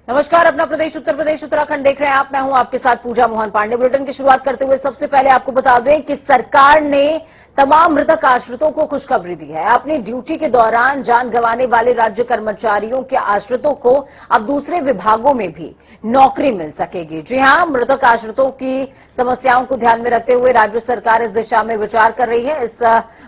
नमस्कार, अपना प्रदेश उत्तर प्रदेश उत्तराखंड देख रहे हैं आप। मैं हूं आपके साथ पूजा मोहन पांडे। बुलेटिन की शुरुआत करते हुए सबसे पहले आपको बता दें कि सरकार ने तमाम मृतक आश्रितों को खुशखबरी दी है। अपनी ड्यूटी के दौरान जान गंवाने वाले राज्य कर्मचारियों के आश्रितों को अब दूसरे विभागों में भी नौकरी मिल सकेगी। जी हां, मृतक आश्रितों की समस्याओं को ध्यान में रखते हुए राज्य सरकार इस दिशा में विचार कर रही है। इस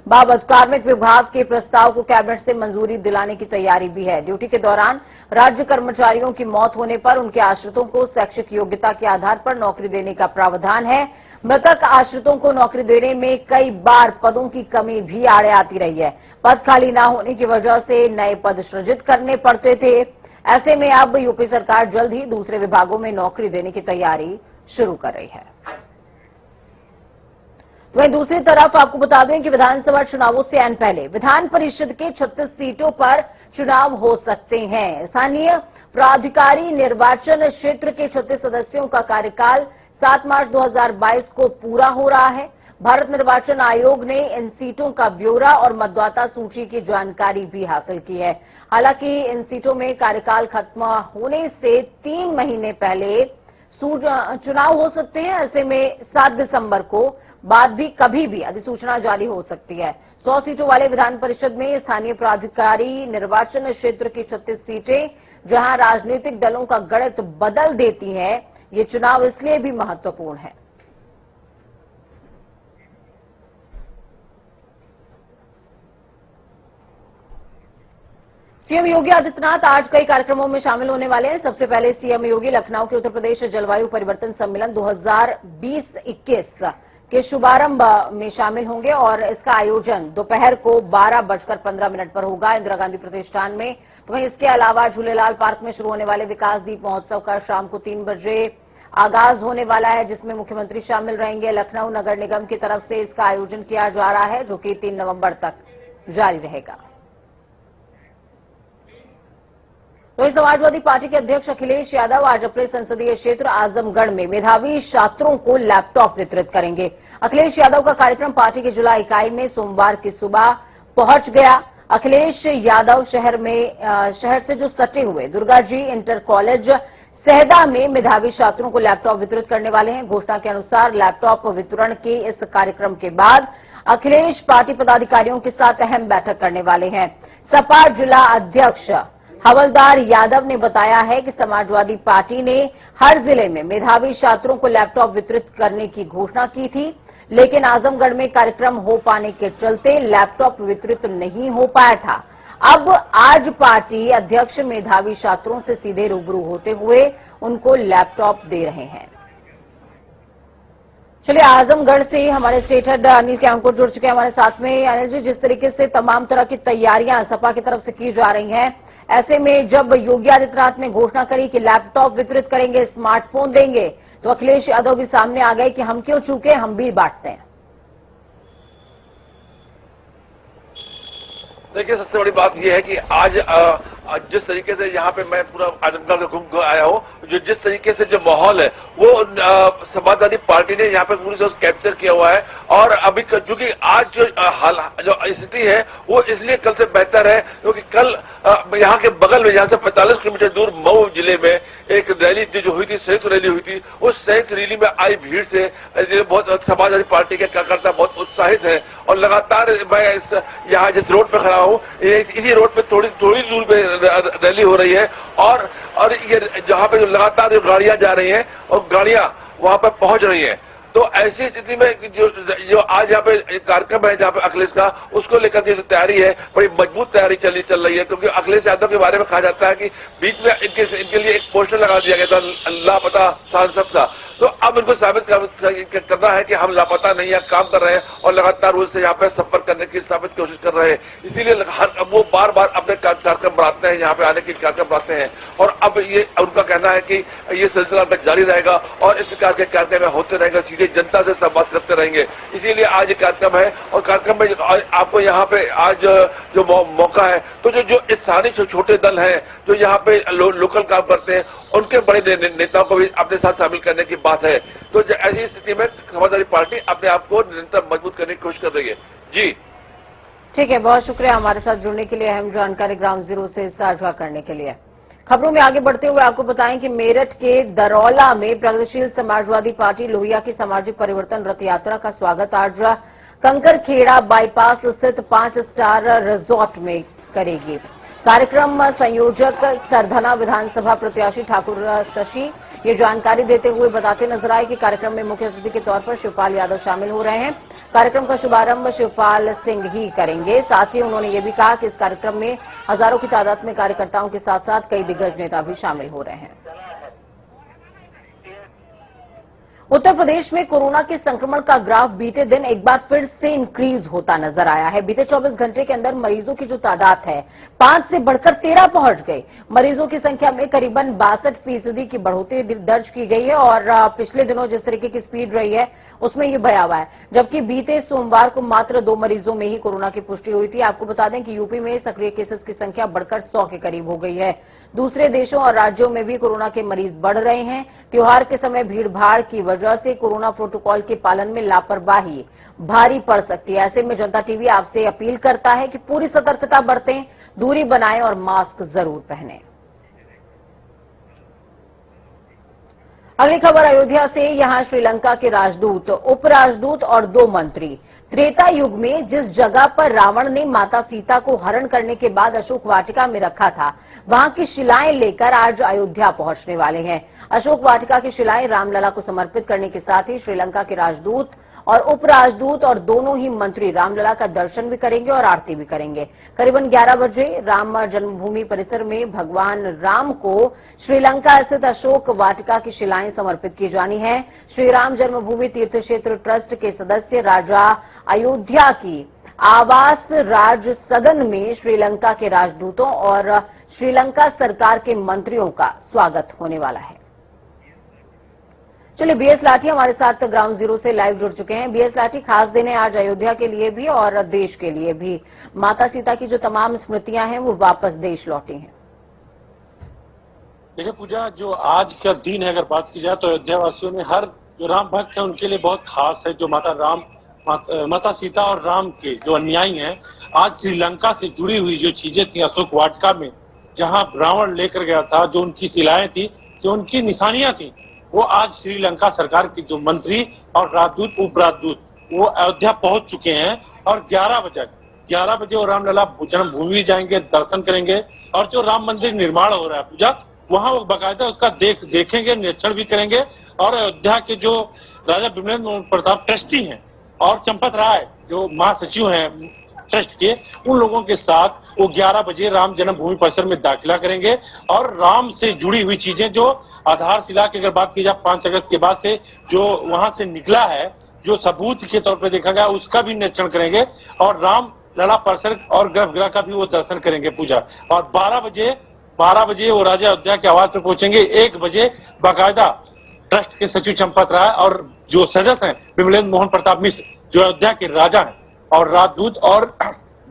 बाबत कार्मिक विभाग के प्रस्ताव को कैबिनेट से मंजूरी दिलाने की तैयारी भी है। ड्यूटी के दौरान राज्य कर्मचारियों की मौत होने पर उनके आश्रितों को शैक्षिक योग्यता के आधार पर नौकरी देने का प्रावधान है। मृतक आश्रितों को नौकरी देने में कई बार पदों की कमी भी आड़े आती रही है। पद खाली न होने की वजह से नए पद सृजित करने पड़ते थे। ऐसे में अब यूपी सरकार जल्द ही दूसरे विभागों में नौकरी देने की तैयारी शुरू कर रही है। तो वहीं दूसरी तरफ आपको बता दें कि विधानसभा चुनावों से ऐन पहले विधान परिषद के 36 सीटों पर चुनाव हो सकते हैं। स्थानीय प्राधिकारी निर्वाचन क्षेत्र के 36 सदस्यों का कार्यकाल 7 मार्च 2022 को पूरा हो रहा है। भारत निर्वाचन आयोग ने इन सीटों का ब्यौरा और मतदाता सूची की जानकारी भी हासिल की है। हालांकि इन सीटों में कार्यकाल खत्म होने से 3 महीने पहले चुनाव हो सकते हैं। ऐसे में 7 दिसंबर को बाद भी कभी भी अधिसूचना जारी हो सकती है। 100 सीटों वाले विधान परिषद में स्थानीय प्राधिकारी निर्वाचन क्षेत्र की 36 सीटें जहां राजनीतिक दलों का गणित बदल देती हैं। ये चुनाव इसलिए भी महत्वपूर्ण है। सीएम योगी आदित्यनाथ आज कई कार्यक्रमों में शामिल होने वाले हैं। सबसे पहले सीएम योगी लखनऊ के उत्तर प्रदेश जलवायु परिवर्तन सम्मेलन 2020-21 के शुभारंभ में शामिल होंगे और इसका आयोजन दोपहर को 12:15 पर होगा इंदिरा गांधी प्रतिष्ठान में। तो वहीं इसके अलावा झूलेलाल पार्क में शुरू होने वाले विकास दीप महोत्सव का शाम को 3 बजे आगाज होने वाला है, जिसमें मुख्यमंत्री शामिल रहेंगे। लखनऊ नगर निगम की तरफ से इसका आयोजन किया जा रहा है, जो कि 3 नवंबर तक जारी रहेगा। वहीं समाजवादी पार्टी के अध्यक्ष अखिलेश यादव आज अपने संसदीय क्षेत्र आजमगढ़ में मेधावी छात्रों को लैपटॉप वितरित करेंगे। अखिलेश यादव का कार्यक्रम पार्टी की जिला इकाई में सोमवार की सुबह पहुंच गया। अखिलेश यादव शहर से जो सटे हुए दुर्गा जी इंटर कॉलेज सहदा में मेधावी छात्रों को लैपटॉप वितरित करने वाले हैं। घोषणा के अनुसार लैपटॉप वितरण के इस कार्यक्रम के बाद अखिलेश पार्टी पदाधिकारियों के साथ अहम बैठक करने वाले हैं। सपा जिला अध्यक्ष हवलदार यादव ने बताया है कि समाजवादी पार्टी ने हर जिले में मेधावी छात्रों को लैपटॉप वितरित करने की घोषणा की थी, लेकिन आजमगढ़ में कार्यक्रम हो पाने के चलते लैपटॉप वितरित नहीं हो पाया था। अब आज पार्टी अध्यक्ष मेधावी छात्रों से सीधे रूबरू होते हुए उनको लैपटॉप दे रहे हैं। चलिए, आजमगढ़ से हमारे स्टेट हेड अनिल क्यांकुर जुड़ चुके हैं हमारे साथ में। अनिल जी, जिस तरीके से तमाम तरह की तैयारियां सपा की तरफ से की जा रही हैं, ऐसे में जब योगी आदित्यनाथ ने घोषणा करी कि लैपटॉप वितरित करेंगे, स्मार्टफोन देंगे, तो अखिलेश यादव भी सामने आ गए कि हम क्यों चूके, हम भी बांटते हैं। देखिए, सबसे बड़ी बात यह है कि आज जिस तरीके से यहाँ पे मैं पूरा आजमगढ़ में घूम आया हूँ, जो जिस तरीके से जो माहौल है वो समाजवादी पार्टी ने यहाँ पे पूरी तरह कैप्चर किया हुआ है। और अभी क्योंकि आज जो स्थिति है वो इसलिए कल से बेहतर है, क्योंकि कल यहाँ के बगल में, यहाँ से 45 किलोमीटर दूर मऊ जिले में एक रैली जो हुई थी, संयुक्त रैली हुई थी। उस संयुक्त रैली में आई भीड़ से बहुत समाजवादी पार्टी के कार्यकर्ता बहुत उत्साहित है। और लगातार मैं यहाँ जिस रोड पे खड़ा हूँ, इसी रोड पे थोड़ी दूर पे रैली हो रही है। और ये जहाँ पे लगातार जो गाड़ियां जा रही हैं और गाड़ियां वहां पर पहुंच रही हैं, तो ऐसी स्थिति में जो आज यहाँ पे कार्यक्रम है जहाँ पे अखिलेश का, उसको लेकर के जो तैयारी है, बड़ी मजबूत तैयारी चल रही है। क्योंकि अखिलेश यादव के बारे में कहा जाता है कि बीच में इनके लिए एक पोस्टर लगा दिया गया था लापता सांसद का। तो अब इनको साबित करना है कि हम लापता नहीं है, काम कर रहे हैं और लगातार उनसे यहाँ पे संपर्क करने की स्थापित कोशिश कर रहे हैं। इसीलिए वो बार बार अपने कार्यक्रम बढ़ाते हैं, यहाँ पे आने के कार्यक्रम बढ़ाते हैं। और अब ये उनका कहना है कि ये सिलसिला जारी रहेगा और इस प्रकार के कार्यक्रम होते रहेंगे, सीधे जनता से संवाद करते रहेंगे। इसीलिए आज ये कार्यक्रम है। और कार्यक्रम में आपको यहाँ पे आज जो मौका है, तो जो स्थानीय छोटे दल हैं जो यहाँ पे लोकल काम करते हैं, उनके बड़े नेताओं को भी अपने साथ शामिल करने की बात है। तो ऐसी स्थिति में समाजवादी पार्टी अपने आप को निरंतर मजबूत करने की कोशिश कर रही है। जी ठीक है, बहुत शुक्रिया हमारे साथ जुड़ने के लिए, अहम जानकारी ग्राउंड जीरो से साझा करने के लिए। खबरों में आगे बढ़ते हुए आपको बताएं कि मेरठ के दरौला में प्रगतिशील समाजवादी पार्टी लोहिया की सामाजिक परिवर्तन रथ यात्रा का स्वागत आज कंकरखेड़ा बाईपास स्थित 5 स्टार रिजॉर्ट में करेगी। कार्यक्रम संयोजक सरधना विधानसभा प्रत्याशी ठाकुर शशि ये जानकारी देते हुए बताते नजर आए कि कार्यक्रम में मुख्य अतिथि के तौर पर शिवपाल यादव शामिल हो रहे हैं। कार्यक्रम का शुभारंभ शिवपाल सिंह ही करेंगे। साथ ही उन्होंने ये भी कहा कि इस कार्यक्रम में हजारों की तादाद में कार्यकर्ताओं के साथ साथ कई दिग्गज नेता भी शामिल हो रहे हैं। उत्तर प्रदेश में कोरोना के संक्रमण का ग्राफ बीते दिन एक बार फिर से इंक्रीज होता नजर आया है। बीते 24 घंटे के अंदर मरीजों की जो तादाद है 5 से बढ़कर 13 पहुंच गई। मरीजों की संख्या में करीबन 62% की बढ़ोतरी दर्ज की गई है और पिछले दिनों जिस तरीके की स्पीड रही है उसमें ये भयावह है। जबकि बीते सोमवार को मात्र 2 मरीजों में ही कोरोना की पुष्टि हुई थी। आपको बता दें कि यूपी में सक्रिय केसेस की संख्या बढ़कर 100 के करीब हो गई है। दूसरे देशों और राज्यों में भी कोरोना के मरीज बढ़ रहे हैं। त्योहार के समय भीड़भाड़ की वजह से कोरोना प्रोटोकॉल के पालन में लापरवाही भारी पड़ सकती है। ऐसे में जनता टीवी आपसे अपील करता है कि पूरी सतर्कता बरतें, दूरी बनाएं और मास्क जरूर पहनें। अगली खबर अयोध्या से। यहां श्रीलंका के राजदूत, उपराजदूत और 2 मंत्री त्रेता युग में जिस जगह पर रावण ने माता सीता को हरण करने के बाद अशोक वाटिका में रखा था, वहां की शिलाएं लेकर आज अयोध्या पहुंचने वाले हैं। अशोक वाटिका की शिलाएं रामलला को समर्पित करने के साथ ही श्रीलंका के राजदूत और उपराजदूत और दोनों ही मंत्री रामलला का दर्शन भी करेंगे और आरती भी करेंगे। करीबन 11 बजे राम जन्मभूमि परिसर में भगवान राम को श्रीलंका स्थित अशोक वाटिका की शिलाएं समर्पित की जानी है। श्री राम जन्मभूमि तीर्थ क्षेत्र ट्रस्ट के सदस्य राजा अयोध्या की आवास राज सदन में श्रीलंका के राजदूतों और श्रीलंका सरकार के मंत्रियों का स्वागत होने वाला है। चलिए, बीएस लाठी हमारे साथ ग्राउंड जीरो से लाइव जुड़ चुके हैं। बीएस लाठी, खास दिन है आज अयोध्या के लिए भी और देश के लिए भी। माता सीता की जो तमाम स्मृतियां हैं वो वापस देश लौटी हैं। देखिए पूजा, जो आज का दिन है अगर बात की जाए तो अयोध्या वासियों ने हर जो राम भक्त है उनके लिए बहुत खास है। जो माता सीता और राम के जो अनुयायी हैं, आज श्रीलंका से जुड़ी हुई जो चीजें थी अशोक वाटिका में जहां रावण लेकर गया था, जो उनकी शिलाएं थी, जो उनकी निशानियां थी, वो आज श्रीलंका सरकार के जो मंत्री और राजदूत, उपराजदूत वो अयोध्या पहुंच चुके हैं और 11 बजे वो रामलला जन्मभूमि जाएंगे, दर्शन करेंगे और जो राम मंदिर निर्माण हो रहा है पूजा, वहां वो बाकायदा उसका देखेंगे, निरीक्षण भी करेंगे। और अयोध्या के जो राजा विमलेंद्र मोहन प्रताप ट्रस्टी हैं और चंपत राय जो महासचिव हैं ट्रस्ट के, उन लोगों के साथ वो 11 बजे राम जन्मभूमि परिसर में दाखिला करेंगे और राम से जुड़ी हुई चीजें, जो आधारशिला की अगर बात की जाए 5 अगस्त के बाद से जो वहां से निकला है, जो सबूत के तौर पर देखा गया, उसका भी निरीक्षण करेंगे और राम लला परिसर और गर्भगृह का भी वो दर्शन करेंगे पूजा। और 12 बजे वो राजा अयोध्या के आवास पर पहुंचेंगे। 1 बजे बाकायदा ट्रस्ट के सचिव चंपत राय और जो सदस्य हैं विमलेंद्र मोहन प्रताप मिश्र जो अयोध्या के राजा हैं और राजदूत और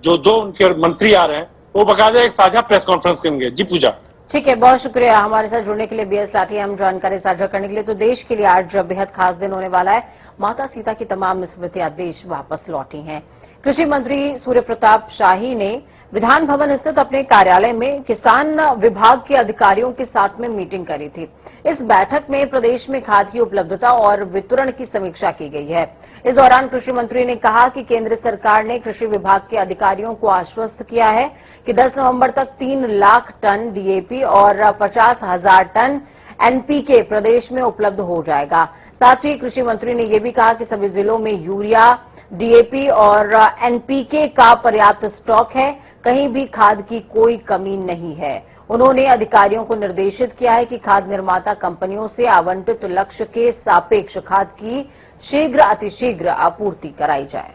जो 2 उनके मंत्री आ रहे हैं, वो बाकायदा एक साझा प्रेस कॉन्फ्रेंस करेंगे। जी पूजा। ठीक है, बहुत शुक्रिया हमारे साथ जुड़ने के लिए बीएस लाठी, हम जानकारी साझा करने के लिए। तो देश के लिए आज बेहद खास दिन होने वाला है। माता सीता की तमाम स्मृतियां देश वापस लौटी हैं। कृषि मंत्री सूर्य प्रताप शाही ने विधान भवन स्थित अपने कार्यालय में किसान विभाग के अधिकारियों के साथ में मीटिंग करी थी। इस बैठक में प्रदेश में खाद की उपलब्धता और वितरण की समीक्षा की गई है। इस दौरान कृषि मंत्री ने कहा कि केंद्र सरकार ने कृषि विभाग के अधिकारियों को आश्वस्त किया है कि 10 नवंबर तक 3 लाख टन डीएपी और 50,000 टन एनपीके प्रदेश में उपलब्ध हो जाएगा। साथ ही कृषि मंत्री ने यह भी कहा कि सभी जिलों में यूरिया, डीएपी और एनपीके का पर्याप्त स्टॉक है, कहीं भी खाद की कोई कमी नहीं है। उन्होंने अधिकारियों को निर्देशित किया है कि खाद निर्माता कंपनियों से आवंटित लक्ष्य के सापेक्ष खाद की शीघ्र अतिशीघ्र आपूर्ति कराई जाए।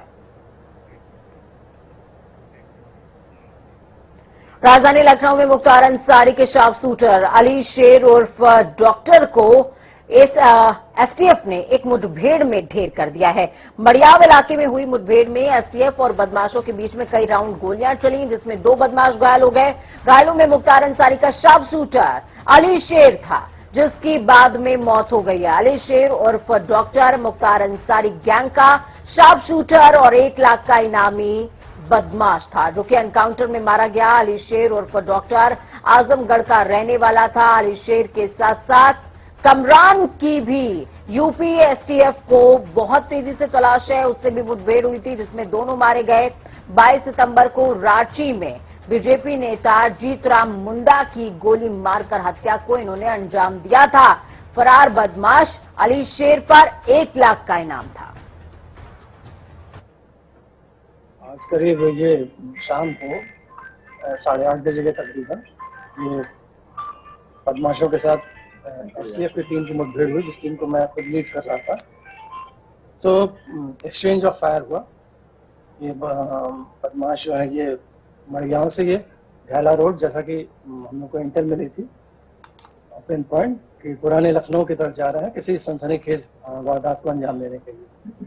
राजधानी लखनऊ में मुख्तार अंसारी के शार्प शूटर अली शेर उर्फ डॉक्टर को इस एसटीएफ ने एक मुठभेड़ में ढेर कर दिया है। मड़ियाव इलाके में हुई मुठभेड़ में एसटीएफ और बदमाशों के बीच में कई राउंड गोलियां चली, जिसमें 2 बदमाश घायल हो गए। घायलों में मुख्तार अंसारी का शार्प शूटर अली शेर था, जिसकी बाद में मौत हो गई है। अली शेर उर्फ डॉक्टर मुख्तार अंसारी गैंग का शार्प शूटर और 1 लाख का इनामी बदमाश था, जो कि एनकाउंटर में मारा गया। अली शेर उर्फ डॉक्टर आजमगढ़ का रहने वाला था। अली शेर के साथ साथ कमरान की भी यूपी एसटीएफ को बहुत तेजी से तलाश है। उससे भी मुठभेड़ हुई थी, जिसमें दोनों मारे गए। 22 सितंबर को रांची में बीजेपी नेता जीतराम मुंडा की गोली मारकर हत्या को इन्होंने अंजाम दिया था। फरार बदमाश अली शेर पर 1 लाख का इनाम था। आज करीब ये शाम को 8:30 बजे के तकरीबन ये बदमाशों के साथ एसटीएफ की टीम की मुठभेड़ हुई, जिस टीम को मैं खुद लीड कर रहा था। तो एक्सचेंज ऑफ फायर हुआ। ये बदमाश जो है ये मड़गांव से ये घैला रोड, जैसा कि हम लोग को इंटेल मिली थी पिन पॉइंट कि पुराने लखनऊ की तरफ जा रहा है किसी सनसनीखेज वारदात को अंजाम देने के लिए।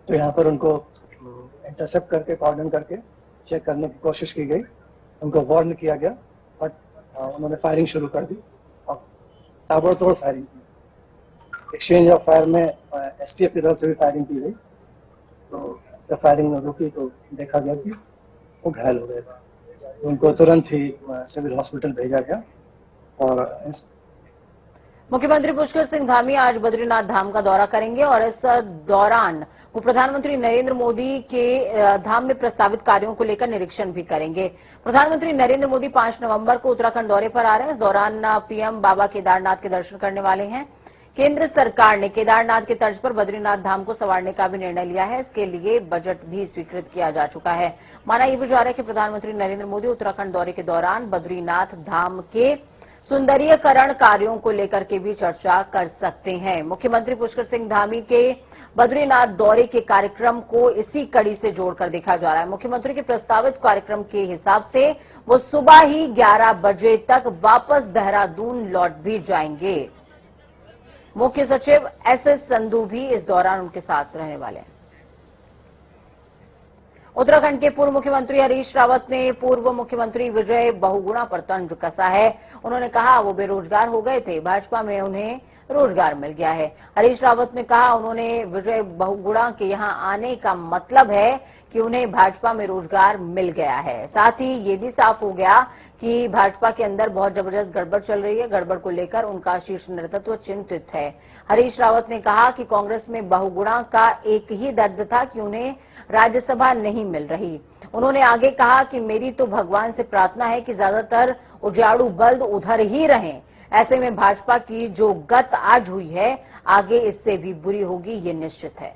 तो यहाँ पर उनको इंटरसेप्ट करके कॉर्डन करके चेक करने की कोशिश की गई। उनको वार्न किया गया, बट उन्होंने फायरिंग शुरू कर दी और ताबड़तोड़ फायरिंग की। एक्सचेंज ऑफ फायर में एसटीएफ की तरफ से भी फायरिंग की गई। तो जब फायरिंग रुकी तो देखा गया कि वो घायल हो गए। तो उनको तुरंत ही सिविल हॉस्पिटल भेजा गया। और मुख्यमंत्री पुष्कर सिंह धामी आज बद्रीनाथ धाम का दौरा करेंगे और इस दौरान वो प्रधानमंत्री नरेंद्र मोदी के धाम में प्रस्तावित कार्यों को लेकर निरीक्षण भी करेंगे। प्रधानमंत्री नरेंद्र मोदी 5 नवंबर को उत्तराखंड दौरे पर आ रहे हैं। इस दौरान पीएम बाबा केदारनाथ के दर्शन करने वाले हैं। केंद्र सरकार ने केदारनाथ के तर्ज पर बद्रीनाथ धाम को संवारने का भी निर्णय लिया है। इसके लिए बजट भी स्वीकृत किया जा चुका है। माना यह भी जा रहा है कि प्रधानमंत्री नरेंद्र मोदी उत्तराखंड दौरे के दौरान बद्रीनाथ धाम के सुंदरीकरण कार्यों को लेकर के भी चर्चा कर सकते हैं। मुख्यमंत्री पुष्कर सिंह धामी के बद्रीनाथ दौरे के कार्यक्रम को इसी कड़ी से जोड़कर देखा जा रहा है। मुख्यमंत्री के प्रस्तावित कार्यक्रम के हिसाब से वो सुबह ही 11 बजे तक वापस देहरादून लौट भी जाएंगे। मुख्य सचिव एसएस संधू भी इस दौरान उनके साथ रहने वाले हैं। उत्तराखंड के पूर्व मुख्यमंत्री हरीश रावत ने पूर्व मुख्यमंत्री विजय बहुगुणा पर तंज कसा है। उन्होंने कहा वो बेरोजगार हो गए थे, भाजपा में उन्हें रोजगार मिल गया है। हरीश रावत ने कहा उन्होंने विजय बहुगुणा के यहां आने का मतलब है कि उन्हें भाजपा में रोजगार मिल गया है। साथ ही ये भी साफ हो गया कि भाजपा के अंदर बहुत जबरदस्त गड़बड़ चल रही है। गड़बड़ को लेकर उनका शीर्ष नेतृत्व चिंतित है। हरीश रावत ने कहा कि कांग्रेस में बहुगुणा का एक ही दर्द था कि उन्हें राज्यसभा नहीं मिल रही। उन्होंने आगे कहा कि मेरी तो भगवान से प्रार्थना है कि ज्यादातर उजाड़ू बल्द उधर ही रहें। ऐसे में भाजपा की जो गत आज हुई है, आगे इससे भी बुरी होगी, ये निश्चित है।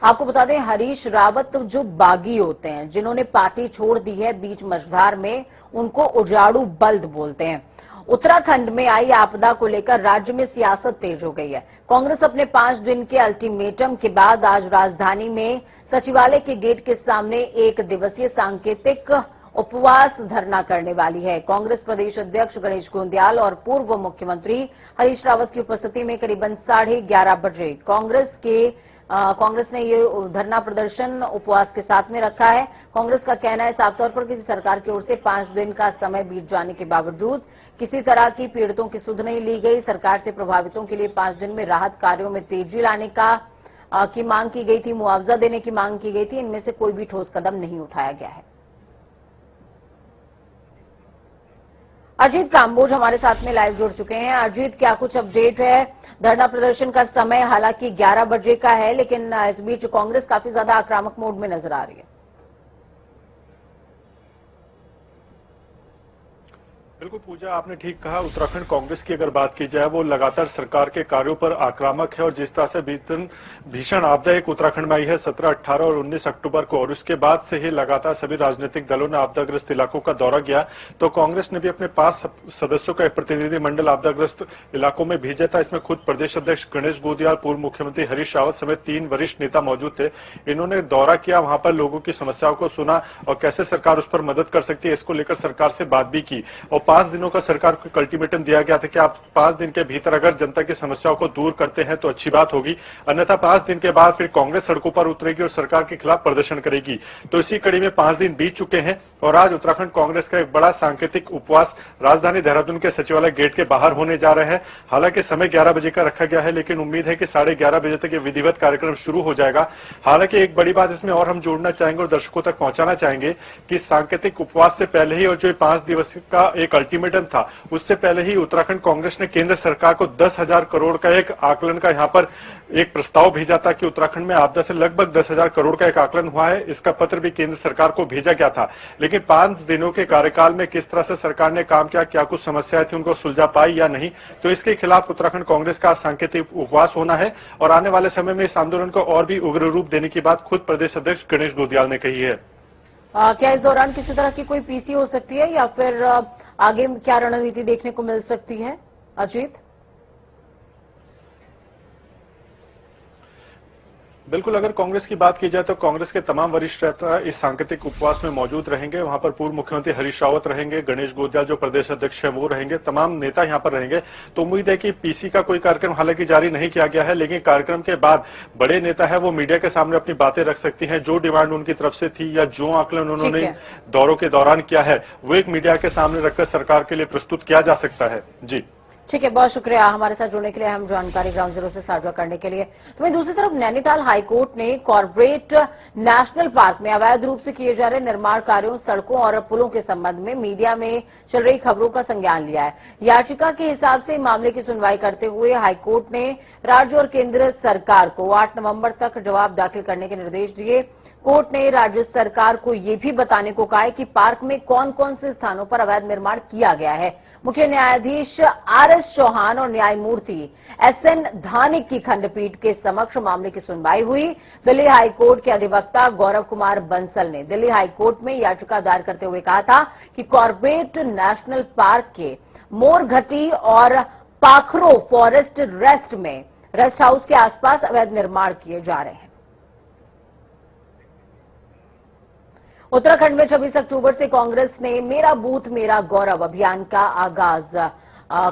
आपको बता दें, हरीश रावत जो बागी होते हैं, जिन्होंने पार्टी छोड़ दी है बीच मझधार में, उनको उजाड़ू बल्द बोलते हैं। उत्तराखंड में आई आपदा को लेकर राज्य में सियासत तेज हो गई है। कांग्रेस अपने 5 दिन के अल्टीमेटम के बाद आज राजधानी में सचिवालय के गेट के सामने 1 दिवसीय सांकेतिक उपवास धरना करने वाली है। कांग्रेस प्रदेश अध्यक्ष गणेश गोंदियाल और पूर्व मुख्यमंत्री हरीश रावत की उपस्थिति में करीबन 11:30 बजे कांग्रेस ने ये धरना प्रदर्शन उपवास के साथ में रखा है। कांग्रेस का कहना है साफ तौर पर कि सरकार की ओर से 5 दिन का समय बीत जाने के बावजूद किसी तरह की पीड़ितों की सुध नहीं ली गई। सरकार से प्रभावितों के लिए 5 दिन में राहत कार्यों में तेजी लाने की मांग की गई थी, मुआवजा देने की मांग की गई थी। इनमें से कोई भी ठोस कदम नहीं उठाया गया है। अजीत काम्बोज हमारे साथ में लाइव जुड़ चुके हैं। अजीत, क्या कुछ अपडेट है? धरना प्रदर्शन का समय हालांकि 11 बजे का है, लेकिन इस बीच कांग्रेस काफी ज्यादा आक्रामक मोड में नजर आ रही है। बिल्कुल पूजा, आपने ठीक कहा। उत्तराखंड कांग्रेस की अगर बात की जाए, वो लगातार सरकार के कार्यों पर आक्रामक है। और जिस तरह से भीषण आपदा एक उत्तराखंड में आई है 17, 18 और 19 अक्टूबर को, और उसके बाद से ही लगातार सभी राजनीतिक दलों ने आपदाग्रस्त इलाकों का दौरा किया। तो कांग्रेस ने भी अपने 5 सदस्यों का एक प्रतिनिधिमंडल आपदाग्रस्त इलाकों में भेजा था। इसमें खुद प्रदेश अध्यक्ष गणेश गोंदियाल, पूर्व मुख्यमंत्री हरीश रावत समेत 3 वरिष्ठ नेता मौजूद थे। इन्होंने दौरा किया, वहां पर लोगों की समस्याओं को सुना और कैसे सरकार उस पर मदद कर सकती है, इसको लेकर सरकार से बात भी की। और 5 दिनों का सरकार को अल्टीमेटम दिया गया था कि आप 5 दिन के भीतर अगर जनता की समस्याओं को दूर करते हैं तो अच्छी बात होगी, अन्यथा 5 दिन के बाद फिर कांग्रेस सड़कों पर उतरेगी और सरकार के खिलाफ प्रदर्शन करेगी। तो इसी कड़ी में 5 दिन बीत चुके हैं और आज उत्तराखंड कांग्रेस का एक बड़ा सांकेतिक उपवास राजधानी देहरादून के सचिवालय गेट के बाहर होने जा रहा है। हालांकि समय 11 बजे का रखा गया है, लेकिन उम्मीद है कि 11:30 बजे तक ये विधिवत कार्यक्रम शुरू हो जाएगा। हालांकि एक बड़ी बात इसमें और हम जोड़ना चाहेंगे और दर्शकों तक पहुंचाना चाहेंगे कि सांकेतिक उपवास से पहले ही और जो 5 दिवस का एक अल्टीमेटम था उससे पहले ही उत्तराखंड कांग्रेस ने केंद्र सरकार को 10,000 करोड़ का एक आकलन का यहाँ पर एक प्रस्ताव भेजा था कि उत्तराखंड में आपदा से लगभग 10,000 करोड़ का एक आकलन हुआ है। इसका पत्र भी केंद्र सरकार को भेजा गया था, लेकिन 5 दिनों के कार्यकाल में किस तरह से सरकार ने काम किया, क्या कुछ समस्याएं थी, उनको सुलझा पाई या नहीं, तो इसके खिलाफ उत्तराखंड कांग्रेस का सांकेतिक उपवास होना है और आने वाले समय में इस आंदोलन को और भी उग्र रूप देने की बात खुद प्रदेश अध्यक्ष गणेश गोदियाल ने कही है। क्या इस दौरान किसी तरह की कोई पीसी हो सकती है या फिर आगे क्या रणनीति देखने को मिल सकती है, अजीत? बिल्कुल, अगर कांग्रेस की बात की जाए तो कांग्रेस के तमाम वरिष्ठ नेता इस सांकेतिक उपवास में मौजूद रहेंगे। वहां पर पूर्व मुख्यमंत्री हरीश रावत रहेंगे, गणेश गोदियाल जो प्रदेश अध्यक्ष है वो रहेंगे, तमाम नेता यहां पर रहेंगे। तो उम्मीद है कि पीसी का कोई कार्यक्रम हालांकि जारी नहीं किया गया है, लेकिन कार्यक्रम के बाद बड़े नेता है वो मीडिया के सामने अपनी बातें रख सकती हैं। जो डिमांड उनकी तरफ से थी या जो आकलन उन्होंने दौरों के दौरान किया है वो एक मीडिया के सामने रखकर सरकार के लिए प्रस्तुत किया जा सकता है। जी ठीक है, बहुत शुक्रिया हमारे साथ जुड़ने के लिए, हम जानकारी ग्राउंड जीरो से साझा करने के लिए। तो वहीं दूसरी तरफ नैनीताल हाईकोर्ट ने कॉर्पोरेट नेशनल पार्क में अवैध रूप से किए जा रहे निर्माण कार्यों, सड़कों और पुलों के संबंध में मीडिया में चल रही खबरों का संज्ञान लिया है। याचिका के हिसाब से मामले की सुनवाई करते हुए हाईकोर्ट ने राज्य और केंद्र सरकार को 8 नवंबर तक जवाब दाखिल करने के निर्देश दिए। कोर्ट ने राज्य सरकार को ये भी बताने को कहा है कि पार्क में कौन कौन से स्थानों पर अवैध निर्माण किया गया है। मुख्य न्यायाधीश आर.एस. चौहान और न्यायमूर्ति एस.एन. धानिक की खंडपीठ के समक्ष मामले की सुनवाई हुई। दिल्ली हाईकोर्ट के अधिवक्ता गौरव कुमार बंसल ने दिल्ली हाईकोर्ट में याचिका दायर करते हुए कहा था कि कॉर्पोरेट नेशनल पार्क के मोरघटी और पाखरो फॉरेस्ट रेस्ट हाउस के आसपास अवैध निर्माण किए जा रहे हैं। उत्तराखंड में 26 अक्टूबर से कांग्रेस ने मेरा बूथ मेरा गौरव अभियान का आगाज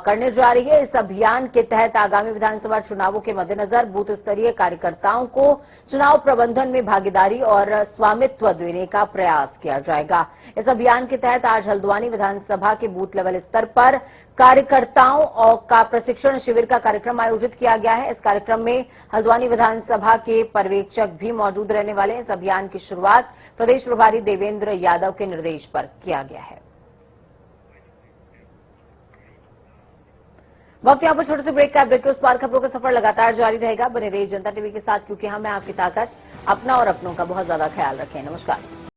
करने जा रही है। इस अभियान के तहत आगामी विधानसभा चुनावों के मद्देनजर बूथ स्तरीय कार्यकर्ताओं को चुनाव प्रबंधन में भागीदारी और स्वामित्व देने का प्रयास किया जाएगा। इस अभियान के तहत आज हल्द्वानी विधानसभा के बूथ लेवल स्तर पर कार्यकर्ताओं का प्रशिक्षण शिविर का कार्यक्रम आयोजित किया गया है। इस कार्यक्रम में हल्द्वानी विधानसभा के पर्यवेक्षक भी मौजूद रहने वाले हैं। इस अभियान की शुरुआत प्रदेश प्रभारी देवेंद्र यादव के निर्देश पर किया गया है। वक्त यहाँ पर छोटे से ब्रेक का, ब्रेक के उस पार खबरों का सफर लगातार जारी रहेगा। बने रहिए जनता टीवी के साथ, क्योंकि हम हैं आपकी ताकत। अपना और अपनों का बहुत ज्यादा ख्याल रखें। नमस्कार।